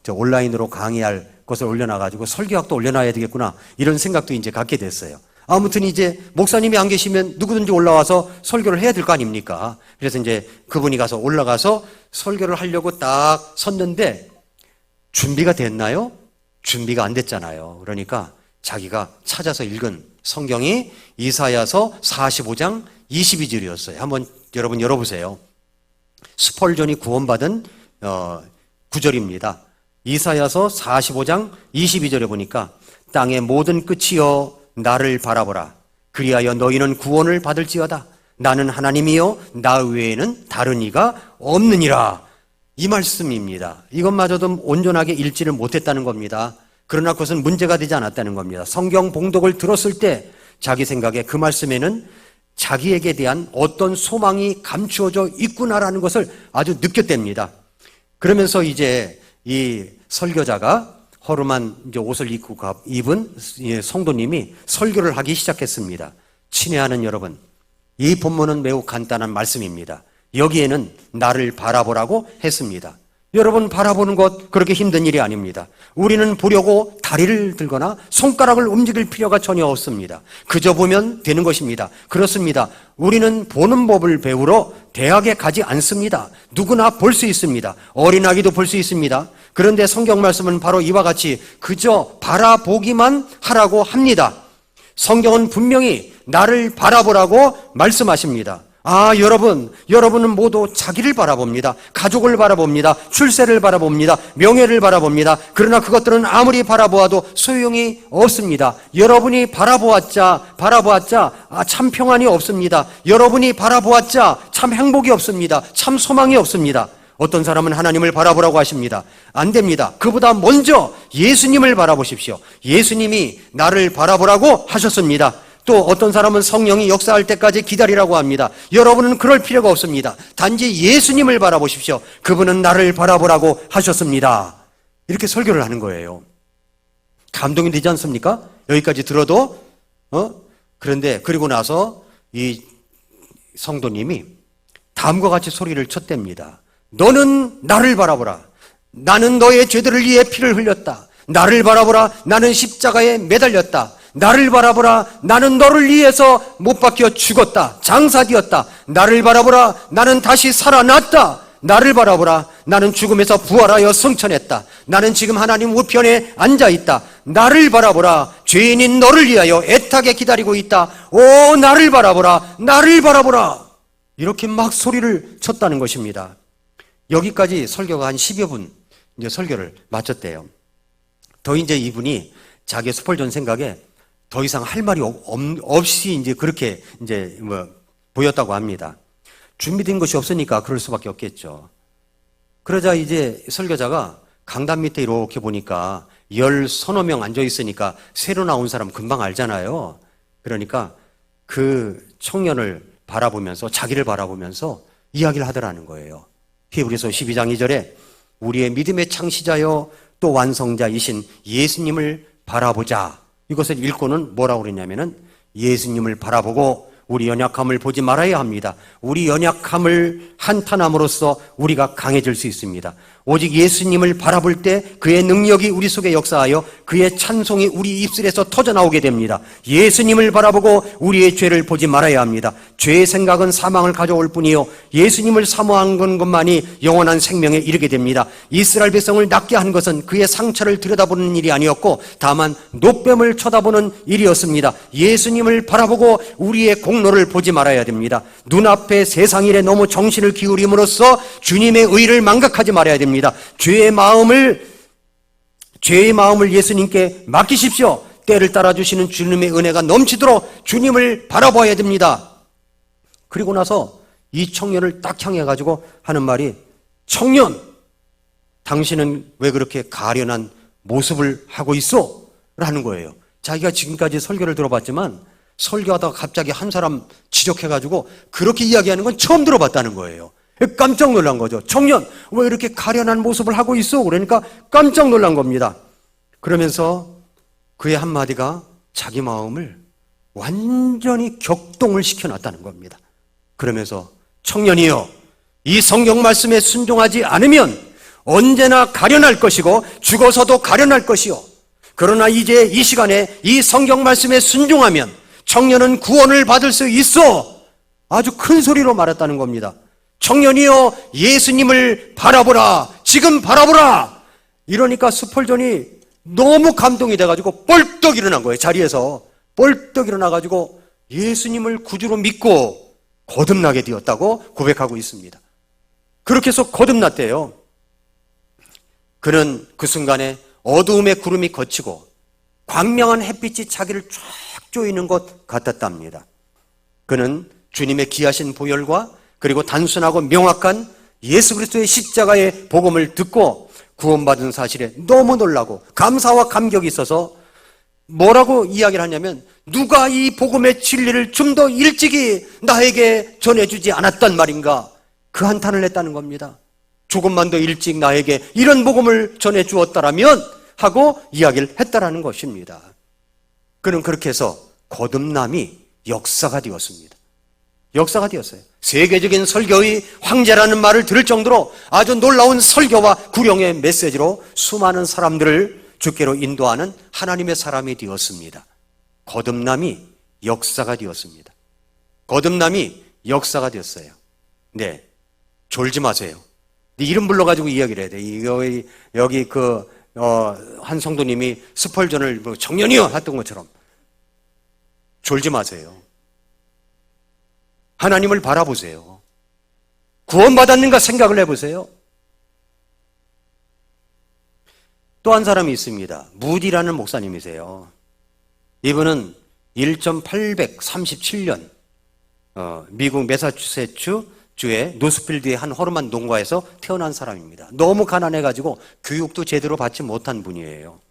온라인으로 강의할 것을 올려놔가지고 설교학도 올려놔야 되겠구나 이런 생각도 이제 갖게 됐어요. 아무튼 이제 목사님이 안 계시면 누구든지 올라와서 설교를 해야 될 거 아닙니까? 그래서 이제 그분이 가서 올라가서 설교를 하려고 딱 섰는데 준비가 됐나요? 준비가 안 됐잖아요. 그러니까 자기가 찾아서 읽은 성경이 이사야서 45장 22절이었어요. 한번 여러분 열어보세요. 스펄전이 구원받은 구절입니다. 이사야서 45장 22절에 보니까 땅의 모든 끝이여 나를 바라보라. 그리하여 너희는 구원을 받을지어다. 나는 하나님이요 나 외에는 다른 이가 없느니라. 이 말씀입니다. 이것마저도 온전하게 읽지를 못했다는 겁니다. 그러나 그것은 문제가 되지 않았다는 겁니다. 성경 봉독을 들었을 때 자기 생각에 그 말씀에는 자기에게 대한 어떤 소망이 감추어져 있구나라는 것을 아주 느꼈답니다. 그러면서 이제 이 설교자가 허름한 이제 옷을 입은 성도님이 설교를 하기 시작했습니다. 친애하는 여러분, 이 본문은 매우 간단한 말씀입니다. 여기에는 나를 바라보라고 했습니다. 여러분, 바라보는 것 그렇게 힘든 일이 아닙니다. 우리는 보려고 다리를 들거나 손가락을 움직일 필요가 전혀 없습니다. 그저 보면 되는 것입니다. 그렇습니다. 우리는 보는 법을 배우러 대학에 가지 않습니다. 누구나 볼 수 있습니다. 어린아기도 볼 수 있습니다. 그런데 성경 말씀은 바로 이와 같이 그저 바라보기만 하라고 합니다. 성경은 분명히 나를 바라보라고 말씀하십니다. 여러분은 모두 자기를 바라봅니다. 가족을 바라봅니다. 출세를 바라봅니다. 명예를 바라봅니다. 그러나 그것들은 아무리 바라보아도 소용이 없습니다. 여러분이 바라보았자 참 평안이 없습니다. 여러분이 바라보았자 참 행복이 없습니다. 참 소망이 없습니다. 어떤 사람은 하나님을 바라보라고 하십니다. 안 됩니다. 그보다 먼저 예수님을 바라보십시오. 예수님이 나를 바라보라고 하셨습니다. 또 어떤 사람은 성령이 역사할 때까지 기다리라고 합니다. 여러분은 그럴 필요가 없습니다. 단지 예수님을 바라보십시오. 그분은 나를 바라보라고 하셨습니다. 이렇게 설교를 하는 거예요. 감동이 되지 않습니까? 여기까지 들어도 그런데 그리고 나서 이 성도님이 다음과 같이 소리를 쳤답니다. 너는 나를 바라보라. 나는 너의 죄들을 위해 피를 흘렸다. 나를 바라보라. 나는 십자가에 매달렸다. 나를 바라보라. 나는 너를 위해서 못 박혀 죽었다. 장사되었다. 나를 바라보라. 나는 다시 살아났다. 나를 바라보라. 나는 죽음에서 부활하여 승천했다. 나는 지금 하나님 우편에 앉아있다. 나를 바라보라. 죄인인 너를 위하여 애타게 기다리고 있다. 오, 나를 바라보라. 나를 바라보라. 이렇게 막 소리를 쳤다는 것입니다. 여기까지 설교가 한 10여 분 이제 설교를 마쳤대요. 더 이제 이분이 자기 스펄전 생각에 더 이상 할 말이 없이 이제 그렇게 이제 보였다고 합니다. 준비된 것이 없으니까 그럴 수밖에 없겠죠. 그러자 이제 설교자가 강단 밑에 이렇게 보니까 10서너 명 앉아 있으니까 새로 나온 사람 금방 알잖아요. 그러니까 그 청년을 바라보면서 자기를 바라보면서 이야기를 하더라는 거예요. 히브리서 12장 2절에 우리의 믿음의 창시자여 또 완성자이신 예수님을 바라보자. 이것을 읽고는 뭐라고 그랬냐면은 예수님을 바라보고 우리 연약함을 보지 말아야 합니다. 우리 연약함을 한탄함으로써 우리가 강해질 수 있습니다. 오직 예수님을 바라볼 때 그의 능력이 우리 속에 역사하여 그의 찬송이 우리 입술에서 터져나오게 됩니다. 예수님을 바라보고 우리의 죄를 보지 말아야 합니다. 죄의 생각은 사망을 가져올 뿐이요 예수님을 사모한 것만이 영원한 생명에 이르게 됩니다. 이스라엘 백성을 낫게 한 것은 그의 상처를 들여다보는 일이 아니었고 다만 노뱀을 쳐다보는 일이었습니다. 예수님을 바라보고 우리의 공로를 보지 말아야 됩니다. 눈앞에 세상 일에 너무 정신을 기울임으로써 주님의 의를 망각하지 말아야 됩니다. 죄의 마음을 예수님께 맡기십시오. 때를 따라주시는 주님의 은혜가 넘치도록 주님을 바라봐야 됩니다. 그리고 나서 이 청년을 딱 향해가지고 하는 말이 청년, 당신은 왜 그렇게 가련한 모습을 하고 있어? 라는 거예요. 자기가 지금까지 설교를 들어봤지만 설교하다가 갑자기 한 사람 지적해가지고 그렇게 이야기하는 건 처음 들어봤다는 거예요. 깜짝 놀란 거죠. 청년, 왜 이렇게 가련한 모습을 하고 있어? 그러니까 깜짝 놀란 겁니다. 그러면서 그의 한마디가 자기 마음을 완전히 격동을 시켜놨다는 겁니다. 그러면서 청년이여, 이 성경 말씀에 순종하지 않으면 언제나 가련할 것이고 죽어서도 가련할 것이요. 그러나 이제 이 시간에 이 성경 말씀에 순종하면 청년은 구원을 받을 수 있어. 아주 큰 소리로 말했다는 겁니다. 청년이여 예수님을 바라보라. 지금 바라보라. 이러니까 스펄전이 너무 감동이 돼가지고 뻘떡 일어난 거예요. 자리에서 뻘떡 일어나가지고 예수님을 구주로 믿고 거듭나게 되었다고 고백하고 있습니다. 그렇게 해서 거듭났대요. 그는 그 순간에 어두움의 구름이 걷히고 광명한 햇빛이 자기를 쫙 조이는 것 같았답니다. 그는 주님의 귀하신 보혈과 그리고 단순하고 명확한 예수 그리스도의 십자가의 복음을 듣고 구원받은 사실에 너무 놀라고 감사와 감격이 있어서 뭐라고 이야기를 하냐면, 누가 이 복음의 진리를 좀 더 일찍이 나에게 전해주지 않았단 말인가, 그 한탄을 했다는 겁니다. 조금만 더 일찍 나에게 이런 복음을 전해주었다라면 하고 이야기를 했다라는 것입니다. 그는 그렇게 해서 거듭남이 역사가 되었습니다. 역사가 되었어요. 세계적인 설교의 황제라는 말을 들을 정도로 아주 놀라운 설교와 구령의 메시지로 수많은 사람들을 주께로 인도하는 하나님의 사람이 되었습니다. 거듭남이 역사가 되었습니다. 거듭남이 역사가 되었어요. 네, 졸지 마세요. 이름 불러가지고 이야기를 해야 돼. 여기 한 성도님이 스펄전을 청년이여 했던 것처럼 졸지 마세요. 하나님을 바라보세요. 구원받았는가 생각을 해보세요. 또 한 사람이 있습니다. 무디라는 목사님이세요. 이분은 1837년 미국 매사추세츠 주의 노스필드의 한 허름한 농가에서 태어난 사람입니다. 너무 가난해가지고 교육도 제대로 받지 못한 분이에요.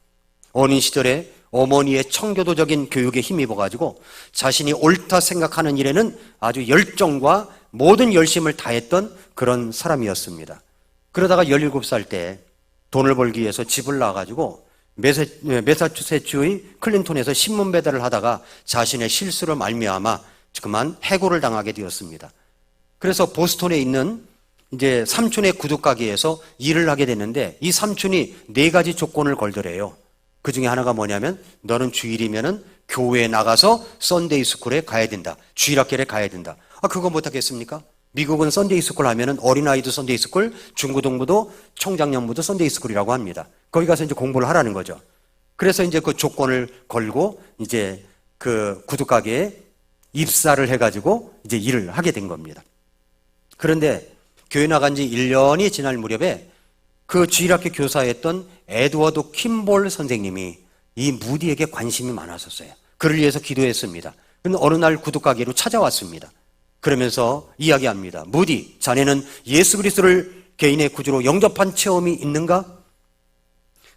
어린 시절에 어머니의 청교도적인 교육에 힘입어가지고 자신이 옳다 생각하는 일에는 아주 열정과 모든 열심을 다했던 그런 사람이었습니다. 그러다가 17살 때 돈을 벌기 위해서 집을 나와가지고 매사추세츠의 클린톤에서 신문 배달을 하다가 자신의 실수로 말미암아 그만 해고를 당하게 되었습니다. 그래서 보스턴에 있는 이제 삼촌의 구두가게에서 일을 하게 됐는데, 이 삼촌이 4가지 조건을 걸더래요. 그 중에 하나가 뭐냐면, 너는 주일이면은 교회에 나가서 썬데이 스쿨에 가야 된다. 주일학교에 가야 된다. 그거 못하겠습니까? 미국은 썬데이 스쿨 하면은 어린아이도 썬데이 스쿨, 중고등부도 청장년부도 썬데이 스쿨이라고 합니다. 거기 가서 이제 공부를 하라는 거죠. 그래서 이제 그 조건을 걸고 이제 그 구두가게에 입사를 해가지고 이제 일을 하게 된 겁니다. 그런데 교회 나간 지 1년이 지날 무렵에 그 주일학교 교사였던 에드워드 킴볼 선생님이 이 무디에게 관심이 많았었어요. 그를 위해서 기도했습니다. 근데 어느 날 구두가게로 찾아왔습니다. 그러면서 이야기합니다. 무디, 자네는 예수 그리스도를 개인의 구주로 영접한 체험이 있는가?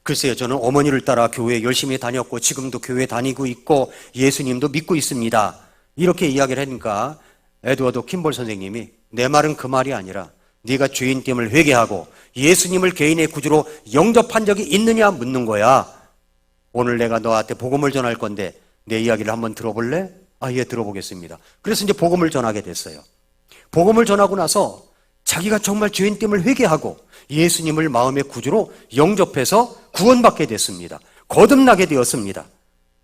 글쎄요, 저는 어머니를 따라 교회에 열심히 다녔고 지금도 교회 다니고 있고 예수님도 믿고 있습니다. 이렇게 이야기를 하니까 에드워드 킴볼 선생님이, 내 말은 그 말이 아니라 네가 죄인됨을 회개하고 예수님을 개인의 구주로 영접한 적이 있느냐 묻는 거야. 오늘 내가 너한테 복음을 전할 건데 내 이야기를 한번 들어볼래? 예, 들어보겠습니다. 그래서 이제 복음을 전하게 됐어요. 복음을 전하고 나서 자기가 정말 죄인됨을 회개하고 예수님을 마음의 구주로 영접해서 구원받게 됐습니다. 거듭나게 되었습니다.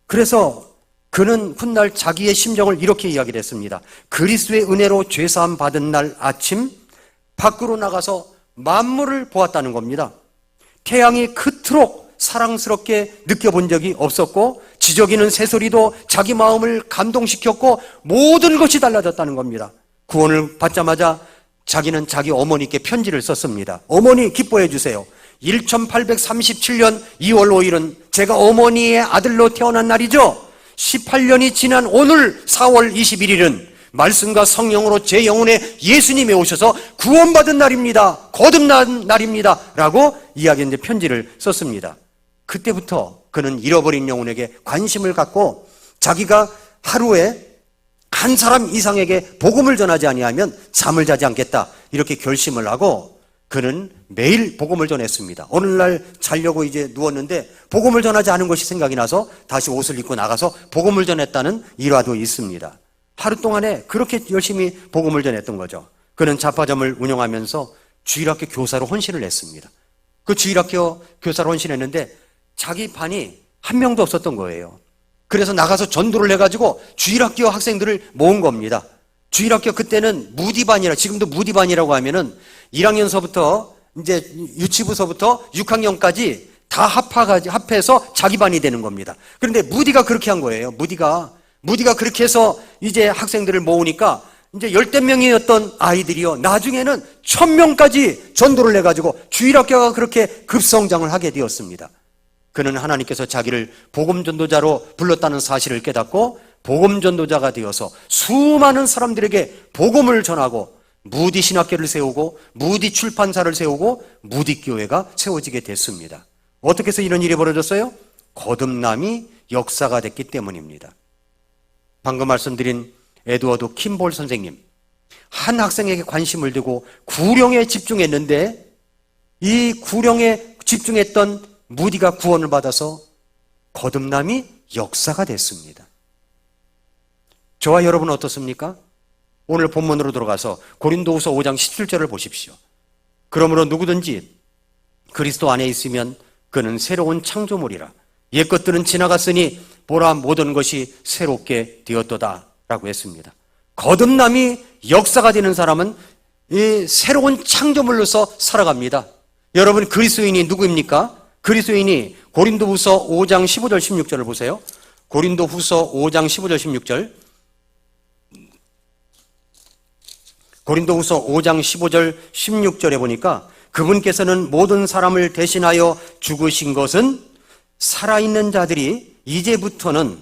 그래서 그는 훗날 자기의 심정을 이렇게 이야기를 했습니다. 그리스도의 은혜로 죄사함 받은 날 아침 밖으로 나가서 만물을 보았다는 겁니다. 태양이 그토록 사랑스럽게 느껴본 적이 없었고 지저귀는 새소리도 자기 마음을 감동시켰고 모든 것이 달라졌다는 겁니다. 구원을 받자마자 자기는 자기 어머니께 편지를 썼습니다. 어머니 기뻐해 주세요. 1837년 2월 5일은 제가 어머니의 아들로 태어난 날이죠. 18년이 지난 오늘 4월 21일은 말씀과 성령으로 제 영혼에 예수님이 오셔서 구원받은 날입니다. 거듭난 날입니다. 라고 이야기했는데 편지를 썼습니다. 그때부터 그는 잃어버린 영혼에게 관심을 갖고 자기가 하루에 한 사람 이상에게 복음을 전하지 아니하면 잠을 자지 않겠다, 이렇게 결심을 하고 그는 매일 복음을 전했습니다. 어느 날 자려고 이제 누웠는데 복음을 전하지 않은 것이 생각이 나서 다시 옷을 입고 나가서 복음을 전했다는 일화도 있습니다. 하루 동안에 그렇게 열심히 복음을 전했던 거죠. 그는 잡화점을 운영하면서 주일학교 교사로 헌신을 했습니다. 그 주일학교 교사로 헌신했는데 자기 반이 한 명도 없었던 거예요. 그래서 나가서 전도를 해가지고 주일학교 학생들을 모은 겁니다. 주일학교 그때는 무디반이라, 지금도 무디반이라고 하면은 1학년서부터 이제 유치부서부터 6학년까지 다 합해서 자기 반이 되는 겁니다. 그런데 무디가 그렇게 한 거예요. 무디가 그렇게 해서 이제 학생들을 모으니까 이제 10대 명이었던 아이들이요, 나중에는 1000명까지 전도를 해가지고 주일학교가 그렇게 급성장을 하게 되었습니다. 그는 하나님께서 자기를 복음전도자로 불렀다는 사실을 깨닫고 복음전도자가 되어서 수많은 사람들에게 복음을 전하고 무디 신학교를 세우고 무디 출판사를 세우고 무디 교회가 세워지게 됐습니다. 어떻게 해서 이런 일이 벌어졌어요? 거듭남이 역사가 됐기 때문입니다. 방금 말씀드린 에드워드 킴볼 선생님, 한 학생에게 관심을 두고 구령에 집중했는데 이 구령에 집중했던 무디가 구원을 받아서 거듭남이 역사가 됐습니다. 저와 여러분은 어떻습니까? 오늘 본문으로 들어가서 고린도후서 5장 17절을 보십시오. 그러므로 누구든지 그리스도 안에 있으면 그는 새로운 창조물이라. 옛것들은 지나갔으니 보라 모든 것이 새롭게 되었도다 라고 했습니다. 거듭남이 역사가 되는 사람은 이 새로운 창조물로서 살아갑니다. 여러분, 그리스도인이 누구입니까? 그리스도인이 고린도후서 5장 15절 16절을 보세요. 고린도후서 5장 15절 16절. 고린도후서 5장 15절 16절에 보니까 그분께서는 모든 사람을 대신하여 죽으신 것은 살아있는 자들이 이제부터는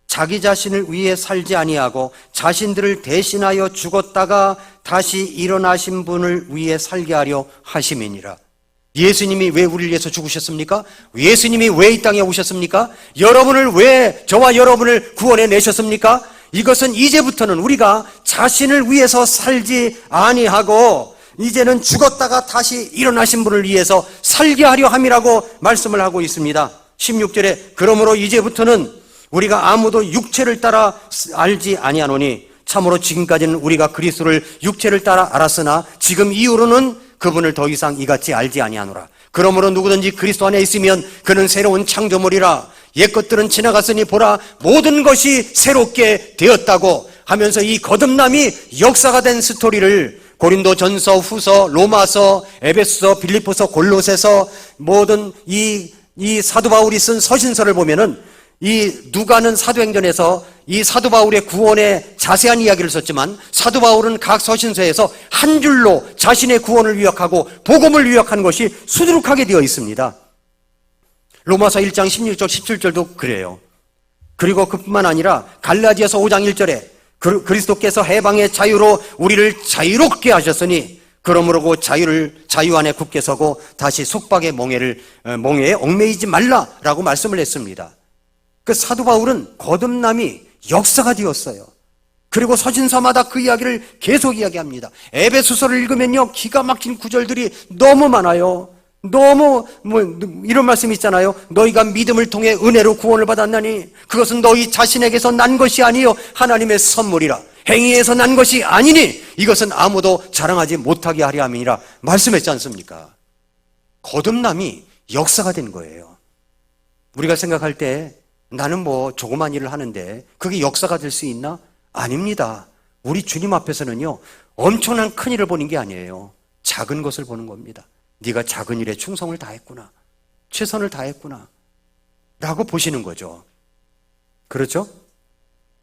자기 자신을 위해 살지 아니하고 자신들을 대신하여 죽었다가 다시 일어나신 분을 위해 살게 하려 하심이니라. 예수님이 왜 우리를 위해서 죽으셨습니까? 예수님이 왜 이 땅에 오셨습니까? 여러분을 왜, 저와 여러분을 구원해 내셨습니까? 이것은 이제부터는 우리가 자신을 위해서 살지 아니하고 이제는 죽었다가 다시 일어나신 분을 위해서 살게 하려 함이라고 말씀을 하고 있습니다. 16절에 그러므로 이제부터는 우리가 아무도 육체를 따라 알지 아니하노니 참으로 지금까지는 우리가 그리스도를 육체를 따라 알았으나 지금 이후로는 그분을 더 이상 이같이 알지 아니하노라. 그러므로 누구든지 그리스도 안에 있으면 그는 새로운 창조물이라. 옛것들은 지나갔으니 보라 모든 것이 새롭게 되었다고 하면서 이 거듭남이 역사가 된 스토리를 고린도 전서, 후서, 로마서, 에베소서, 빌립보서, 골로새서 모든 이 사도 바울이 쓴 서신서를 보면은 이 누가는 사도행전에서 이 사도 바울의 구원에 자세한 이야기를 썼지만 사도 바울은 각 서신서에서 한 줄로 자신의 구원을 요약하고 복음을 요약한 것이 수두룩하게 되어 있습니다. 로마서 1장 16절 17절도 그래요. 그리고 그뿐만 아니라 갈라디아서 5장 1절에 그리스도께서 해방의 자유로 우리를 자유롭게 하셨으니 그러므로 자유 안에 굳게 서고 다시 속박의 몽해에 얽매이지 말라라고 말씀을 했습니다. 그 사도 바울은 거듭남이 역사가 되었어요. 그리고 서신서마다 그 이야기를 계속 이야기합니다. 에베소서를 읽으면요, 기가 막힌 구절들이 너무 많아요. 너무 이런 말씀이 있잖아요. 너희가 믿음을 통해 은혜로 구원을 받았나니 그것은 너희 자신에게서 난 것이 아니요 하나님의 선물이라. 행위에서 난 것이 아니니 이것은 아무도 자랑하지 못하게 하려 함이니라 말씀했지 않습니까? 거듭남이 역사가 된 거예요. 우리가 생각할 때 나는 조그만 일을 하는데 그게 역사가 될 수 있나? 아닙니다. 우리 주님 앞에서는요, 엄청난 큰 일을 보는 게 아니에요. 작은 것을 보는 겁니다. 네가 작은 일에 충성을 다했구나, 최선을 다했구나 라고 보시는 거죠. 그렇죠?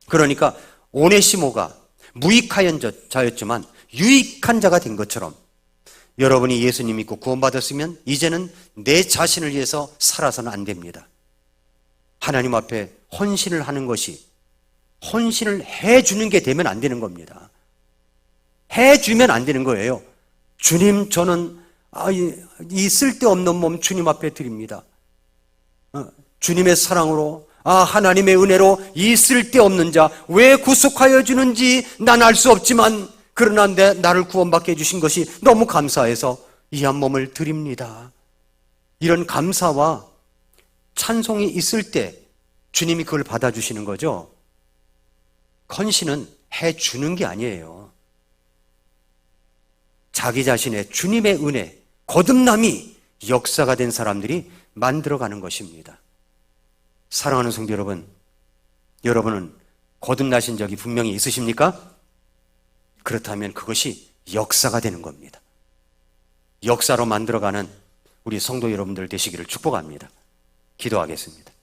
그러니까 오네시모가 무익한 자였지만 유익한 자가 된 것처럼 여러분이 예수님 믿고 구원받았으면 이제는 내 자신을 위해서 살아서는 안 됩니다. 하나님 앞에 헌신을 하는 것이, 헌신을 해주는 게 되면 안 되는 겁니다. 해주면 안 되는 거예요. 주님, 저는 이 쓸데없는 몸 주님 앞에 드립니다. 주님의 사랑으로, 하나님의 은혜로 이 쓸데없는 자 왜 구속하여 주는지 난 알 수 없지만 그러나 나를 구원받게 해주신 것이 너무 감사해서 이 한 몸을 드립니다. 이런 감사와 찬송이 있을 때 주님이 그걸 받아주시는 거죠. 헌신은 해주는 게 아니에요. 자기 자신의 주님의 은혜, 거듭남이 역사가 된 사람들이 만들어가는 것입니다. 사랑하는 성도 여러분, 여러분은 거듭나신 적이 분명히 있으십니까? 그렇다면 그것이 역사가 되는 겁니다. 역사로 만들어가는 우리 성도 여러분들 되시기를 축복합니다. 기도하겠습니다.